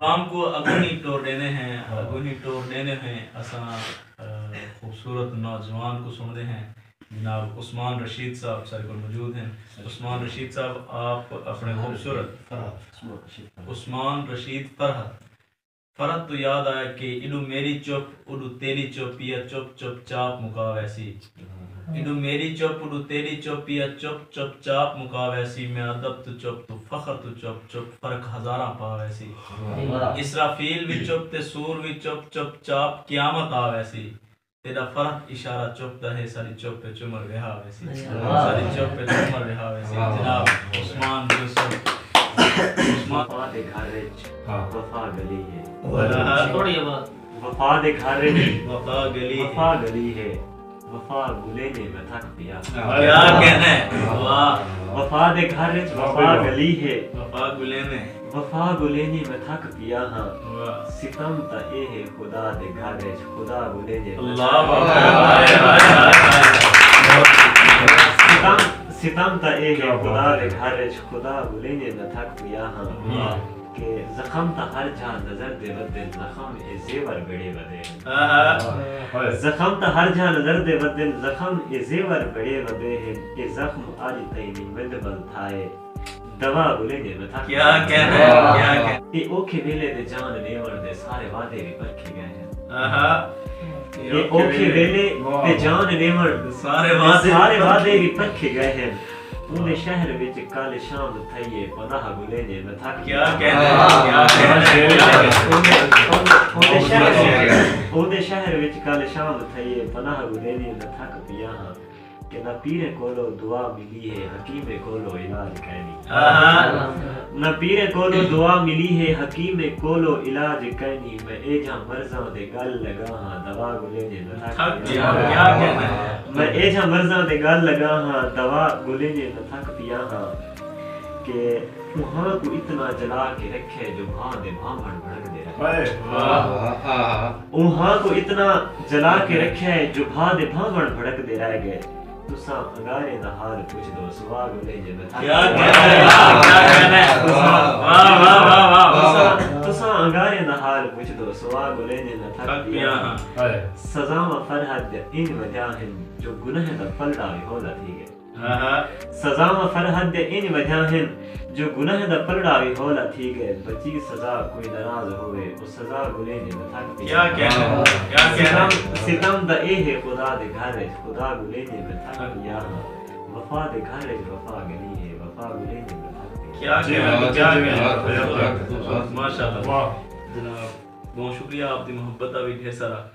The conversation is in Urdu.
کام کو اگنی ٹور دینے ہیں اساں خوبصورت نوجوان کو سنتے ہیں جناب عثمان رشید صاحب سارے کو موجود ہیں. عثمان رشید صاحب آپ اپنے خوبصورت عثمان رشید فرحت تو یاد آیا کہ اڈو میری چپ اڈو تیری چپ یا چپ چپ چاپ مکا ویسی اڈو میری چپ اڈو تیری چپ یا چپ چپ چاپ مکا ویسی میں ادب تو چپ تو فخر تو چپ چپ فرق ہزاراں پا ویسی اسرافیل بھی چپ تے سور بھی چپ چپ چاپ قیامت آ ویسی تیرا فرق اشارہ چپ دا ہے ساری چپ پہ چمر رہا ویسی ساری چپ پہ چمر رہا ویسی جناب عثمان یوسف وفا دے گھر وچ وفا گلی ہے تھوڑی وفا دے گھر وچ وفا گلی ہے وفا گلے نے میں تھک پیا کیا کہنا ہے وفا دے گھر وچ وفا گلی ہے وفا گلے نے میں تھک پیا ہاں ستم تا اے ہے خدا دے گھر وچ خدا گلے نے ستم تا اے ہے خدا دے گھر وچ خدا گلے نے میں تھک پیا ہاں کہ زخم تا ہر جا نظر دے ودن زخم اے زیور بڑے ودے زخم تا ہر جا نظر دے ودن زخم اے زیور بڑے ودے ہیں اے زخم آج تینی مند بل تھائے دوا گلے نے میں تھک کیا کہنا ہے اے اوکھے ویلے دے جان نیور دے سارے وعدے بھی پرکھے گئے ہیں اے اوکھے ویلے دے جان نیور سارے وعدے بھی پرکھے گئے ہیں اُن شہر وچ کل شام تھئیے پناہ گلے نے میں تھک کیا کہنا ہے اُن شہر وچ کل شام تھئیے پناہ گلے نے میں تھک پیا ہاں کہ نہ پیرے کولو دعا ملی ہے حکیم کولو علاج کہنی نہ پیرے کولو دعا ملی ہے حکیم کولو علاج کہنی میں اے جہاں مرزاں دے گل لگا ہاں دوا گلے نے میں تھک پیا میں اے جہاں مرزاں دے گل لگا ہاں دوا گلے نے میں تھک پیا ہاں کہ وہاں کو اتنا جلا کے رکھے جو بھاں دے بھامن بھڑک دے رہے وہاں کو اتنا جلا کے رکھے جو بھاں دے بھامن بھڑک دے رہ گئے تساں انگارے دا حال پوچھ دو سوا گلے نے میں تھک کیا کہنا ہے تساں انگارے دا حال پوچھ دو سوا گلے نے میں تھک پیا ہاں سزا و فرحت ان وجہ ہیں جو گناہ دا پلڑا بھی ہولا تھی گئے سزا و فرحت ان وجہ ہیں جو گناہ دا پلڑا بھی ہولا تھی گئے بچی سزا کوئی ناراض ہوئے وہ سزا گلے نے میں تھک پیا کیا ستم دا اے ہے خدا دے گھر خدا گلے نے میں تھک پیا وفا دے گھر وفا گلی ہے وفا گلے نے میں تھک پیا ماشاءاللہ جناب بہت شکریہ آپ دی محبت بھی ڈھیر سارا